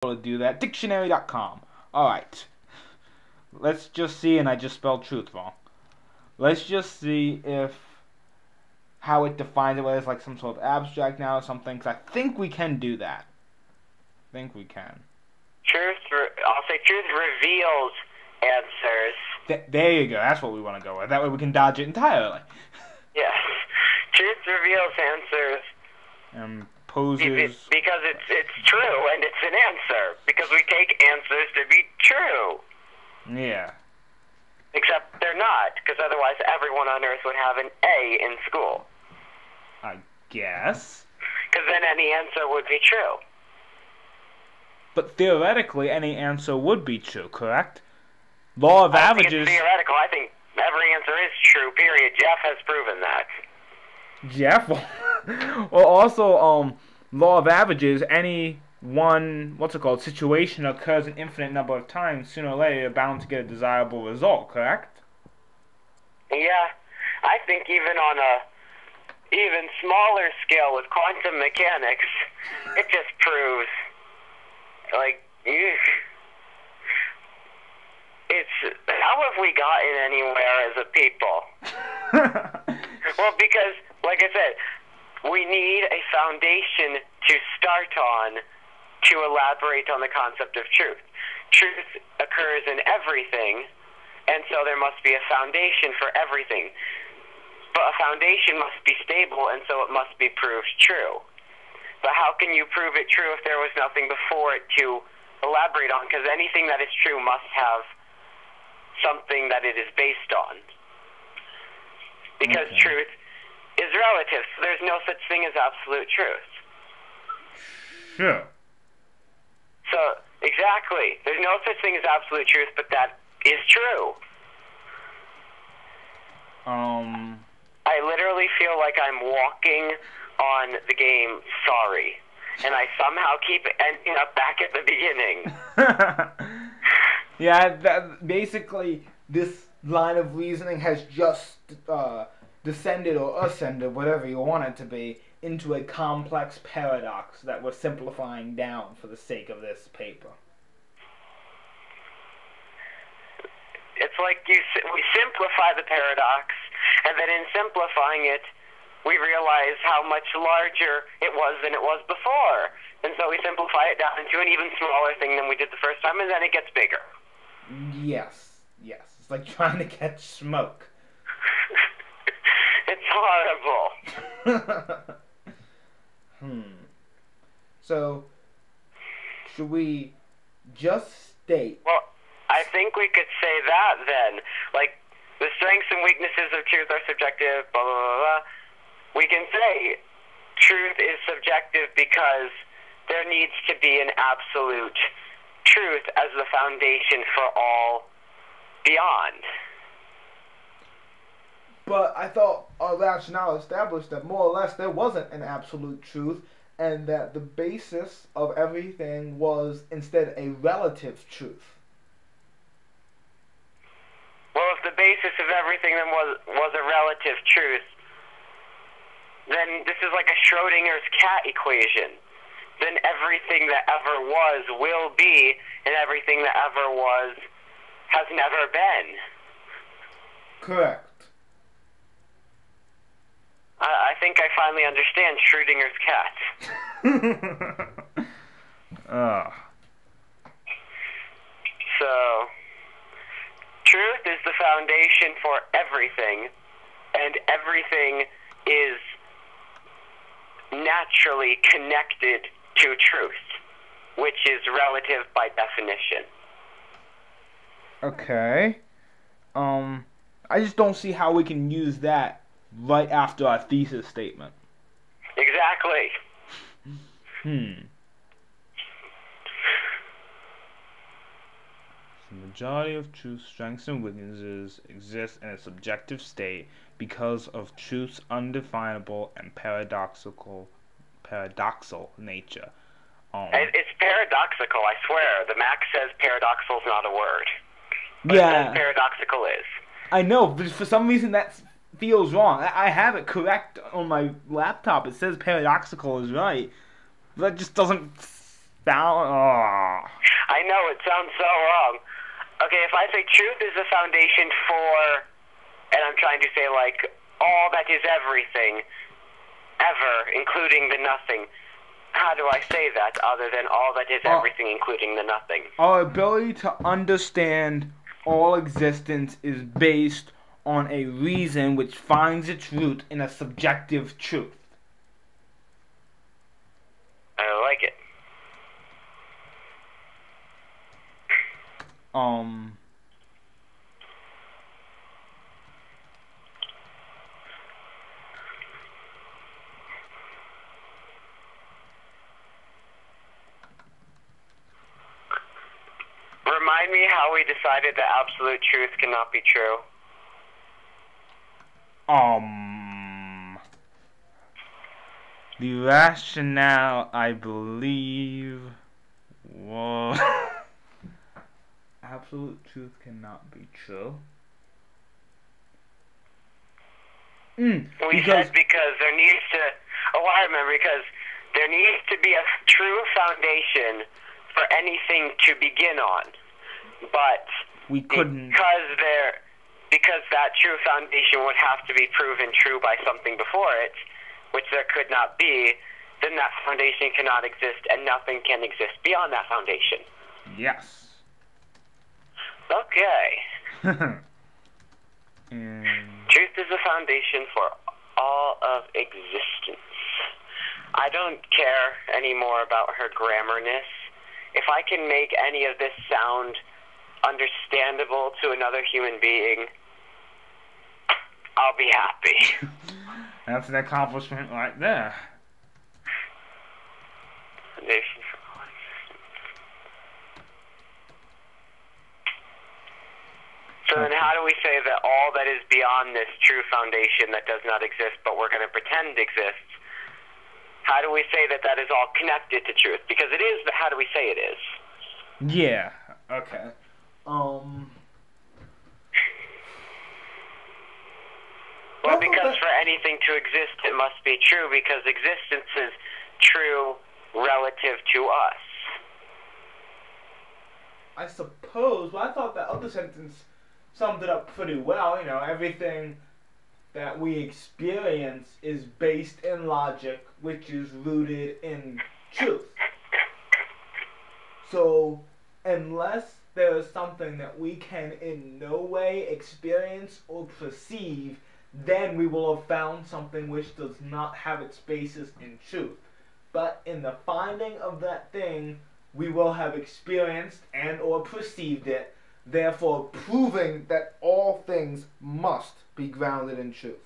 to do that. Dictionary.com. Alright. Let's just see, and I just spelled truth wrong. Let's just see if how it defines it, whether it's like some sort of abstract now or something, because I think we can do that. I think we can. I'll say truth reveals answers. There you go. That's what we want to go with. That way we can dodge it entirely. Yes. Truth reveals answers. Poses... Because it's true, and it's an answer. Because we take answers to be true. Yeah. Except they're not, because otherwise everyone on Earth would have an A in school. I guess. Because then any answer would be true. But theoretically, any answer would be true, correct? Law of averages... It's theoretical. I think every answer is true, period. Jeff has proven that. Jeff? Well, also, law of averages, any one, situation occurs an infinite number of times, sooner or later you're bound to get a desirable result, correct? Yeah. I think even on a even smaller scale with quantum mechanics, it just proves, like, how have we gotten anywhere as a people? Well, because, like I said, we need a foundation to start on to elaborate on the concept of truth. Truth occurs in everything, and so there must be a foundation for everything. But a foundation must be stable, and so it must be proved true. But how can you prove it true if there was nothing before it to elaborate on? Because anything that is true must have something that it is based on. Because truth is relative, so there's no such thing as absolute truth. Sure. So, exactly. There's no such thing as absolute truth, but that is true. I literally feel like I'm walking on the game Sorry, and I somehow keep ending up back at the beginning. Yeah, basically, this line of reasoning has just descended or ascended, whatever you want it to be, into a complex paradox that we're simplifying down for the sake of this paper. It's like we simplify the paradox, and then in simplifying it, we realize how much larger it was than it was before. And so we simplify it down into an even smaller thing than we did the first time, and then it gets bigger. Yes. It's like trying to catch smoke. It's horrible. So, should we just state... Well, I think we could say that then. Like, the strengths and weaknesses of truth are subjective, blah, blah, blah, blah. We can say truth is subjective because there needs to be an absolute truth as the foundation for all beyond. But I thought our rationale established that more or less there wasn't an absolute truth, and that the basis of everything was instead a relative truth. Well, if the basis of everything then was a relative truth, then this is like a Schrodinger's cat equation. Then everything that ever was will be, and everything that ever was has never been. Correct. I think I finally understand Schrodinger's cat. So, truth is the foundation for everything, and everything is naturally connected to truth, which is relative by definition. Okay. I just don't see how we can use that right after our thesis statement. Exactly. The majority of truth's strengths and weaknesses exist in a subjective state because of truth's undefinable and paradoxical nature. It's paradoxical, I swear. The Mac says paradoxical is not a word. But yeah. It says paradoxical is. I know, but for some reason that feels wrong. I have it correct on my laptop. It says paradoxical is right. That just doesn't Oh. I know, it sounds so wrong. Okay, if I say truth is the foundation for, and I'm trying to say, like, all that is everything, ever, including the nothing. How do I say that other than all that is everything, including the nothing? Our ability to understand all existence is based on a reason which finds its root in a subjective truth. I like it. Remind me how we decided that absolute truth cannot be true. The rationale, I believe, was absolute truth cannot be true. We said because there needs to. Oh, I remember, because there needs to be a true foundation for anything to begin on, but we couldn't, because that true foundation would have to be proven true by something before it, which there could not be. Then that foundation cannot exist, and nothing can exist beyond that foundation. Yes. Okay. Truth is the foundation for all of existence. I don't care anymore about her grammar-ness. If I can make any of this sound understandable to another human being, I'll be happy. That's an accomplishment right there. Foundation for all existence. So then how do we say that all that is beyond this true foundation that does not exist, but we're going to pretend exists, how do we say that that is all connected to truth? Because it is, but how do we say it is? Yeah, okay. Well, because for anything to exist, it must be true, because existence is true relative to us. I suppose, but I thought that other sentence summed it up pretty well. You know, everything that we experience is based in logic, which is rooted in truth. So, unless there is something that we can in no way experience or perceive, then we will have found something which does not have its basis in truth. But in the finding of that thing, we will have experienced and or perceived it, therefore proving that all things must be grounded in truth.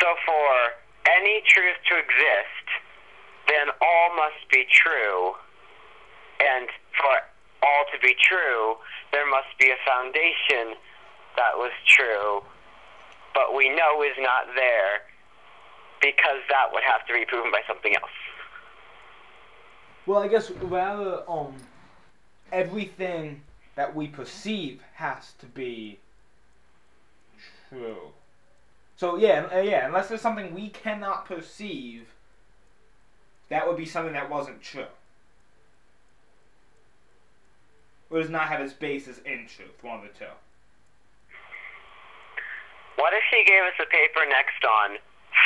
So for any truth to exist, then all must be true, and for all to be true, there must be a foundation that was true, but we know is not there, because that would have to be proven by something else. Well, I guess rather, everything that we perceive has to be true. So yeah, unless there's something we cannot perceive, that would be something that wasn't true. Or does not have its basis in truth, one of the two. What if she gave us a paper next on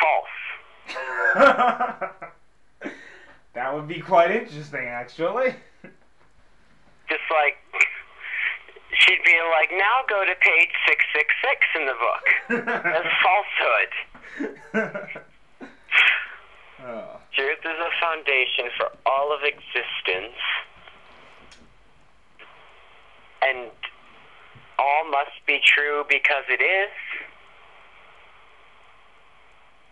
false? That would be quite interesting, actually. Just like, she'd be like, now go to page 666 in the book. That's falsehood. Oh. Truth is a foundation for all of existence, and all must be true because it is.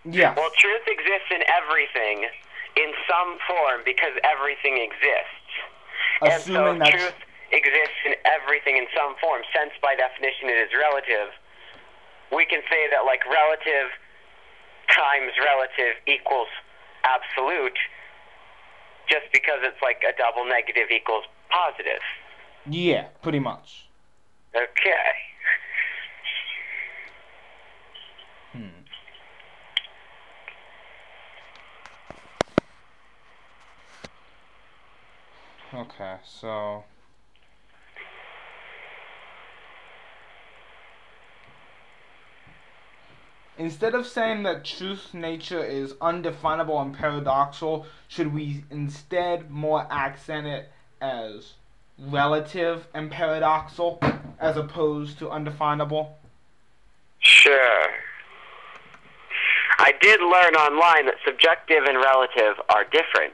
Yes. Well, truth exists in everything in some form because everything exists. Assuming and so truth exists in everything in some form, since by definition it is relative, we can say that like relative times relative equals absolute, just because it's like a double negative equals positive. Yeah, pretty much. Okay. Okay, so instead of saying that truth nature is undefinable and paradoxical, should we instead more accent it as relative and paradoxical as opposed to undefinable? Sure. I did learn online that subjective and relative are different.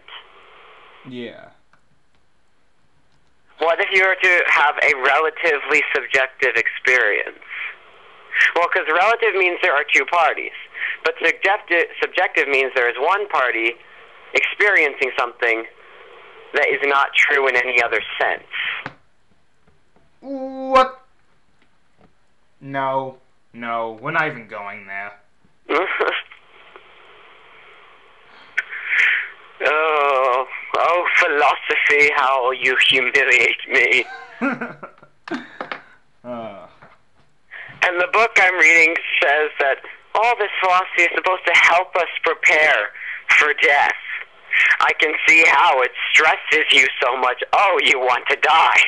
Yeah. What if you were to have a relatively subjective experience? Well, because relative means there are two parties, but subjective means there is one party experiencing something that is not true in any other sense. What? No, we're not even going there. Oh, philosophy, how you humiliate me. And the book I'm reading says that all this philosophy is supposed to help us prepare for death. I can see how it stresses you so much. Oh, you want to die.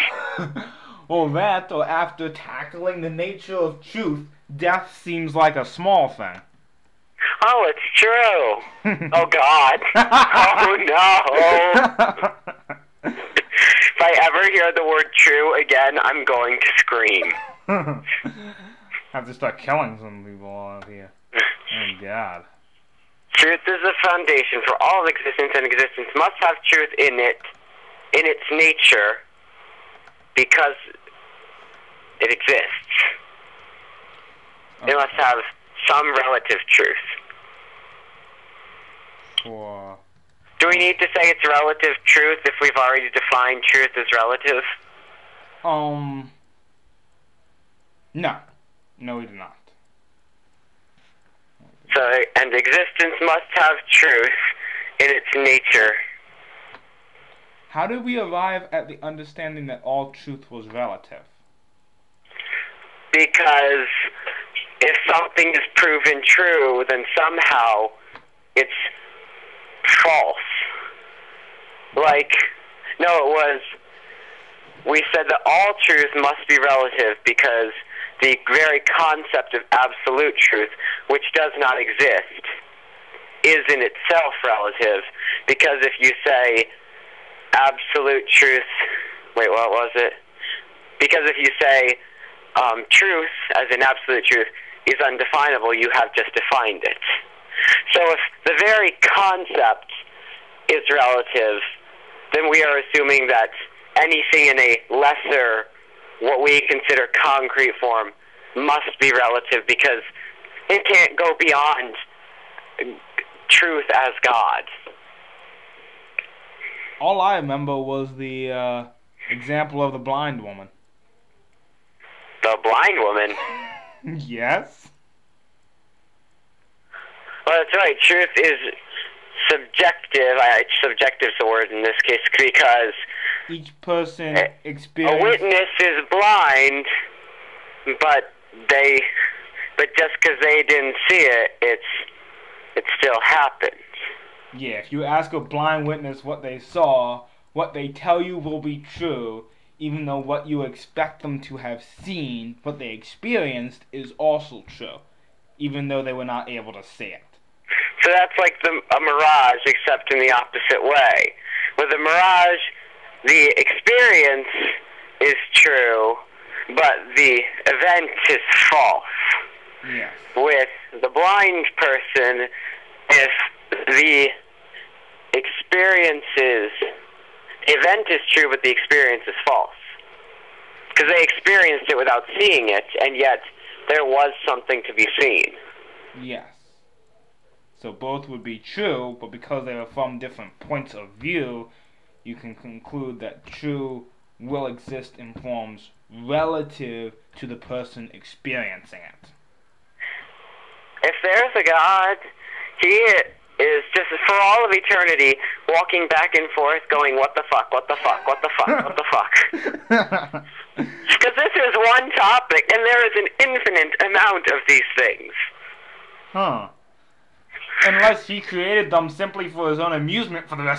Well, that, or after tackling the nature of truth, death seems like a small thing. Oh, it's true. Oh, God. Oh, no. If I ever hear the word true again, I'm going to scream. Have to start killing some people out here. Oh, God. Truth is the foundation for all of existence, and existence must have truth in its nature, because it exists. Okay. It must have some relative truth. For... Do we need to say it's relative truth if we've already defined truth as relative? No. No, we do not. So, and existence must have truth in its nature. How did we arrive at the understanding that all truth was relative? Because if something is proven true, then somehow it's false. We said that all truth must be relative because the very concept of absolute truth, which does not exist, is in itself relative. Because if you say absolute truth, wait, what was it? Because if you say truth, as in absolute truth, is undefinable, you have just defined it. So if the very concept is relative, then we are assuming that anything in a lesser, what we consider concrete form, must be relative because it can't go beyond truth as God. All I remember was the example of the blind woman. The blind woman? Yes. Well, that's right. Truth is subjective. Subjective is the word in this case because each person experiences. A witness is blind, but just because they didn't see it, it still happened. Yeah, if you ask a blind witness what they saw, what they tell you will be true, even though what you expect them to have seen, what they experienced, is also true, even though they were not able to see it. So that's like a mirage, except in the opposite way. With a mirage, the experience is true, but the event is false. Yes. With the blind person, if the event is true, but the experience is false. Because they experienced it without seeing it, and yet there was something to be seen. Yes. So both would be true, but because they are from different points of view, you can conclude that true will exist in forms relative to the person experiencing it. If there's a God, he is just for all of eternity walking back and forth going, what the fuck, what the fuck, what the fuck, what the fuck. Because this is one topic, and there is an infinite amount of these things. Huh. Unless he created them simply for his own amusement for the rest